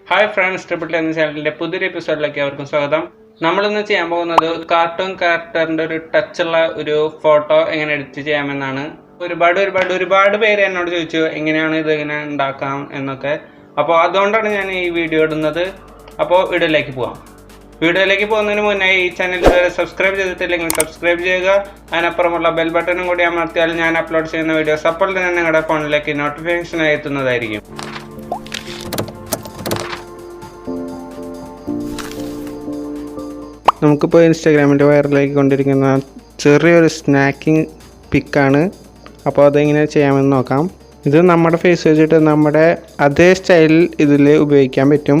Hi friends, triple എന്ന ചാനലിൻ്റെ പുതിയൊരു എപ്പിസോഡിലേക്ക് അവർക്കും സ്വാഗതം. നമ്മളിന്ന് ചെയ്യാൻ പോകുന്നത് കാർട്ടൂൺ ക്യാരക്ടറിൻ്റെ ഒരു ടച്ചുള്ള ഒരു ഫോട്ടോ എങ്ങനെ എഡിറ്റ് ചെയ്യാമെന്നാണ്. ഒരുപാട് പേര് എന്നോട് ചോദിച്ചു എങ്ങനെയാണ് ഇത് എങ്ങനെ ഉണ്ടാക്കാം എന്നൊക്കെ. അപ്പോൾ അതുകൊണ്ടാണ് ഞാൻ ഈ വീഡിയോ ഇടുന്നത്. അപ്പോൾ വീഡിയോയിലേക്ക് പോകാം. വീഡിയോയിലേക്ക് പോകുന്നതിന് മുന്നേ ഈ ചാനൽ ഇതുവരെ സബ്സ്ക്രൈബ് ചെയ്തിട്ടില്ലെങ്കിൽ സബ്സ്ക്രൈബ് ചെയ്യുക. അതിനപ്പുറമുള്ള ബെൽ ബട്ടണും കൂടി അമർത്തിയാൽ ഞാൻ അപ്ലോഡ് ചെയ്യുന്ന വീഡിയോസ് അപ്പോൾ തന്നെ നിങ്ങളുടെ ഫോണിലേക്ക് നോട്ടിഫിക്കേഷനായി എത്തുന്നതായിരിക്കും. നമുക്കിപ്പോൾ ഇൻസ്റ്റാഗ്രാമിൻ്റെ വൈറലാക്കി കൊണ്ടിരിക്കുന്ന ചെറിയൊരു സ്നാക്കിംഗ് പിക്കാണ്. അപ്പോൾ അതെങ്ങനെ ചെയ്യാമെന്ന് നോക്കാം. ഇത് നമ്മുടെ ഫേസ് വെച്ചിട്ട് നമ്മുടെ അതേ സ്റ്റൈലിൽ ഇതിൽ ഉപയോഗിക്കാൻ പറ്റും.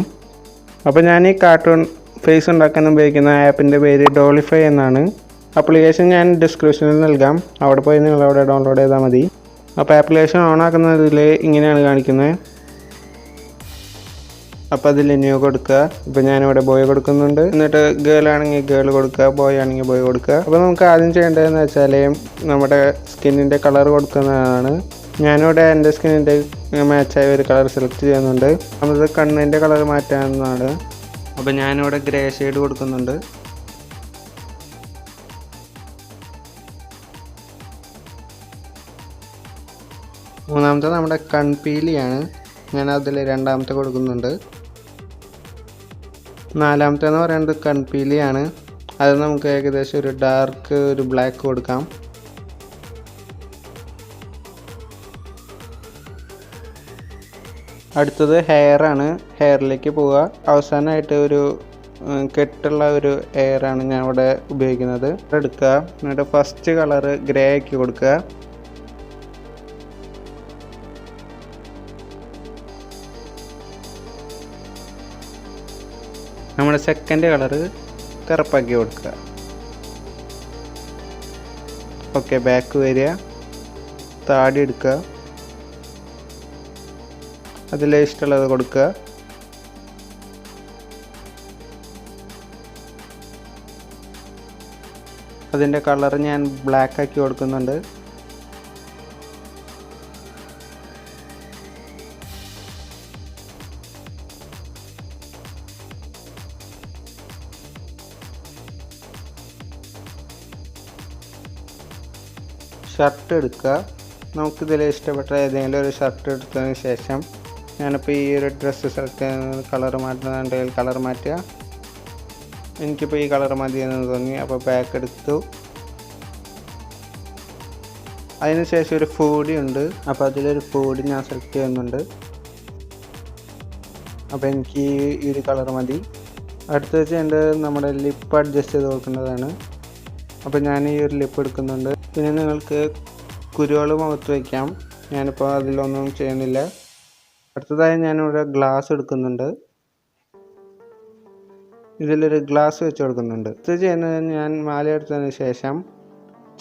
അപ്പോൾ ഞാൻ ഈ കാർട്ടൂൺ ഫേസ് ഉണ്ടാക്കാൻ ഉപയോഗിക്കുന്ന ആപ്പിൻ്റെ പേര് ഡോളിഫൈ എന്നാണ്. ആപ്ലിക്കേഷൻ ഞാൻ ഡിസ്ക്രിപ്ഷനിൽ നൽകാം, അവിടെ പോയി നിങ്ങൾ അവിടെ ഡൗൺലോഡ് ചെയ്താൽ മതി. അപ്പോൾ ആപ്ലിക്കേഷൻ ഓൺ ആക്കുന്നതിൽ ഇങ്ങനെയാണ് കാണിക്കുന്നത്. അപ്പോൾ അതിൽ ന്യൂ കൊടുക്കുക. ഇപ്പോൾ ഞാനിവിടെ ബോയ് കൊടുക്കുന്നുണ്ട്. എന്നിട്ട് ഗേൾ ആണെങ്കിൽ ഗേൾ കൊടുക്കുക, ബോയ് ആണെങ്കിൽ ബോയ് കൊടുക്കുക. അപ്പോൾ നമുക്ക് ആദ്യം ചെയ്യേണ്ടതെന്ന് വെച്ചാൽ നമ്മുടെ സ്കിന്നിൻ്റെ കളർ കൊടുക്കുന്നതാണ്. ഞാനിവിടെ എൻ്റെ സ്കിന്നിൻ്റെ മാച്ചായ ഒരു കളർ സെലക്ട് ചെയ്യുന്നുണ്ട്. നമുക്ക് കണ്ണിൻ്റെ കളർ മാറ്റാവുന്നതാണ്. അപ്പോൾ ഞാനിവിടെ ഗ്രേ ഷെയ്ഡ് കൊടുക്കുന്നുണ്ട്. മൂന്നാമത്തെ നമ്മുടെ കൺപീലിയാണ്. ഞാൻ അതിൽ രണ്ടാമത്തെ കൊടുക്കുന്നുണ്ട്. നാലാമത്തെ എന്ന് പറയുന്നത് കൺപീലിയാണ്. അത് നമുക്ക് ഏകദേശം ഒരു ഡാർക്ക് ഒരു ബ്ലാക്ക് കൊടുക്കാം. അടുത്തത് ഹെയറാണ്. ഹെയറിലേക്ക് പോവുക. അവസാനമായിട്ട് ഒരു കെട്ടുള്ള ഒരു ഹെയറാണ് ഞാൻ ഇവിടെ ഉപയോഗിക്കുന്നത്. എടുക്കുക. എന്നിട്ട് ഫസ്റ്റ് കളറ് ഗ്രേ ആക്കി കൊടുക്കുക. നമ്മുടെ സെക്കൻഡ് കളറ് കറുപ്പാക്കി കൊടുക്കുക. ഓക്കെ, ബാക്ക് വരിക, താടി എടുക്കുക, അതിൽ ഇഷ്ടമുള്ളത് കൊടുക്കുക. അതിൻ്റെ കളർ ഞാൻ ബ്ലാക്ക് ആക്കി കൊടുക്കുന്നുണ്ട്. ഷർട്ട് എടുക്കുക. നമുക്കിതിൽ ഇഷ്ടപ്പെട്ട ഏതെങ്കിലും ഒരു ഷർട്ട് എടുത്തതിന് ശേഷം ഞാനിപ്പോൾ ഈ ഒരു ഡ്രസ്സ് സെലക്ട് ചെയ്യുന്നത് കളർ മാറ്റുന്നുണ്ടെങ്കിൽ കളർ മാറ്റുക. എനിക്കിപ്പോൾ ഈ കളർ മതി എന്ന് തോന്നി, അപ്പോൾ ബാക്ക് എടുത്തു. അതിനുശേഷം ഒരു ഫോഡി ഉണ്ട്. അപ്പോൾ അതിലൊരു ഫോഡി ഞാൻ സെലക്ട് ചെയ്യുന്നുണ്ട്. അപ്പോൾ എനിക്ക് ഈ ഒരു കളർ മതി. അടുത്ത് ചെയ്യേണ്ടത് നമ്മുടെ ലിപ്പ് അഡ്ജസ്റ്റ് ചെയ്ത് കൊടുക്കേണ്ടതാണ്. അപ്പോൾ ഞാൻ ഈ ഒരു ലിപ്പ് എടുക്കുന്നുണ്ട്. പിന്നെ നിങ്ങൾക്ക് കുരുകൾ മുഖത്ത് വയ്ക്കാം. ഞാനിപ്പോൾ അതിലൊന്നും ചെയ്യുന്നില്ല. അടുത്തതായി ഞാനിവിടെ ഗ്ലാസ് എടുക്കുന്നുണ്ട്. ഇതിലൊരു ഗ്ലാസ് വെച്ച് കൊടുക്കുന്നുണ്ട്. ഇത് ചെയ്യുന്നത് ഞാൻ മാല എടുത്തതിന് ശേഷം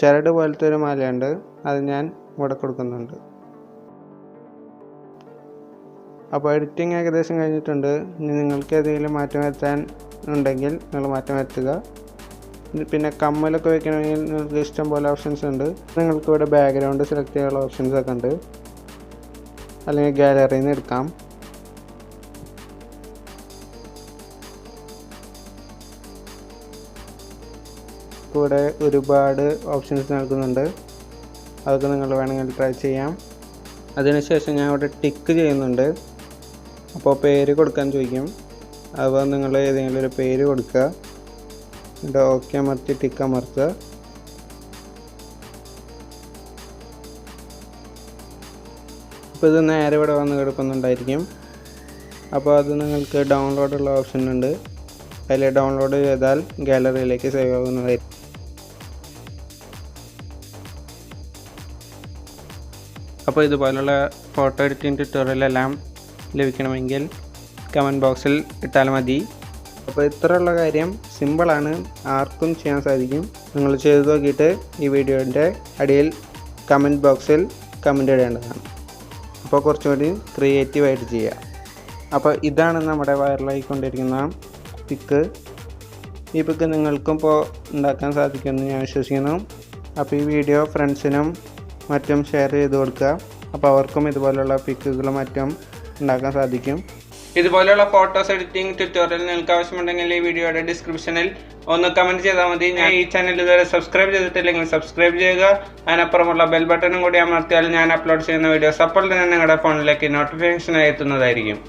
ചരട് പോലത്തെ ഒരു മാലയുണ്ട്, അത് ഞാൻ ഇവിടെ കൊടുക്കുന്നുണ്ട്. അപ്പോൾ എഡിറ്റിംഗ് ഏകദേശം കഴിഞ്ഞിട്ടുണ്ട്. ഇനി നിങ്ങൾക്ക് ഏതെങ്കിലും മാറ്റം വരുത്താൻ ഉണ്ടെങ്കിൽ നിങ്ങൾ മാറ്റം വരുത്തുക. പിന്നെ കമ്മലൊക്കെ വെക്കണമെങ്കിൽ നിങ്ങൾക്ക് ഇഷ്ടം പോലെ ഓപ്ഷൻസ് ഉണ്ട്. നിങ്ങൾക്ക് ഇവിടെ ബാക്ക്ഗ്രൗണ്ട് സെലക്ട് ചെയ്യാനുള്ള ഓപ്ഷൻസ് ഒക്കെ ഉണ്ട്, അല്ലെങ്കിൽ ഗാലറിയിൽ നിന്ന് എടുക്കാം. ഇവിടെ ഒരുപാട് ഓപ്ഷൻസ് നൽകുന്നുണ്ട്, അതൊക്കെ നിങ്ങൾ വേണമെങ്കിൽ ട്രൈ ചെയ്യാം. അതിനുശേഷം ഞാൻ ഇവിടെ ടിക്ക് ചെയ്യുന്നുണ്ട്. അപ്പോൾ പേര് കൊടുക്കാൻ ചോദിക്കും. അപ്പോൾ നിങ്ങൾ ഏതെങ്കിലും ഒരു പേര് കൊടുക്കുക. ഓക്കെ അമർത്തി ടിക്ക് അമർത്തുക. അപ്പോൾ ഇത് നേരെ ഇവിടെ വന്ന് കിടക്കുന്നുണ്ടായിരിക്കും. അപ്പോൾ അത് നിങ്ങൾക്ക് ഡൗൺലോഡുള്ള ഓപ്ഷൻ ഉണ്ട്, അതിൽ ഡൗൺലോഡ് ചെയ്താൽ ഗാലറിയിലേക്ക് സേവ് ആകുന്നതായിരിക്കും. അപ്പോൾ ഇതുപോലുള്ള ഫോട്ടോ എഡിറ്റിംഗ് ട്യൂട്ടോറിയലെല്ലാം ലഭിക്കണമെങ്കിൽ കമൻറ്റ് ബോക്സിൽ ഇട്ടാൽ മതി. അപ്പോൾ ഇത്രയുള്ള കാര്യം സിമ്പിളാണ്, ആർക്കും ചെയ്യാൻ സാധിക്കും. നിങ്ങൾ ചെയ്ത് നോക്കിയിട്ട് ഈ വീഡിയോൻ്റെ അടിയിൽ കമൻറ്റ് ബോക്സിൽ കമൻറ്റ് ഇടേണ്ടതാണ്. അപ്പോൾ കുറച്ചുകൂടി ക്രിയേറ്റീവായിട്ട് ചെയ്യുക. അപ്പോൾ ഇതാണ് നമ്മുടെ വൈറലായിക്കൊണ്ടിരിക്കുന്ന പിക്ക്. ഈ പിക്ക് നിങ്ങൾക്കും ഇപ്പോൾ ഉണ്ടാക്കാൻ സാധിക്കുമെന്ന് ഞാൻ വിശ്വസിക്കുന്നു. അപ്പോൾ ഈ വീഡിയോ ഫ്രണ്ട്സിനും മറ്റും ഷെയർ ചെയ്ത് കൊടുക്കുക. അപ്പോൾ അവർക്കും ഇതുപോലുള്ള പിക്കുകളും മറ്റും ഉണ്ടാക്കാൻ സാധിക്കും. ഇതുപോലെയുള്ള ഫോട്ടോസ് എഡിറ്റിംഗ് ട്യൂട്ടോറിയൽ നിങ്ങൾക്ക് ആവശ്യമുണ്ടെങ്കിൽ ഈ വീഡിയോയുടെ ഡിസ്ക്രിപ്ഷനിൽ ഒന്ന് കമൻറ്റ് ചെയ്താൽ മതി. ഞാൻ ഈ ചാനൽ ഇതുവരെ സബ്സ്ക്രൈബ് ചെയ്തിട്ടില്ലെങ്കിൽ സബ്സ്ക്രൈബ് ചെയ്യുക. അതിനപ്പുറമുള്ള ബെൽ ബട്ടണും കൂടി അമർത്തിയാൽ ഞാൻ അപ്ലോഡ് ചെയ്യുന്ന വീഡിയോസ് അപ്പോൾ തന്നെ നിങ്ങളുടെ ഫോണിലേക്ക് നോട്ടിഫിക്കേഷനായി എത്തുന്നതായിരിക്കും.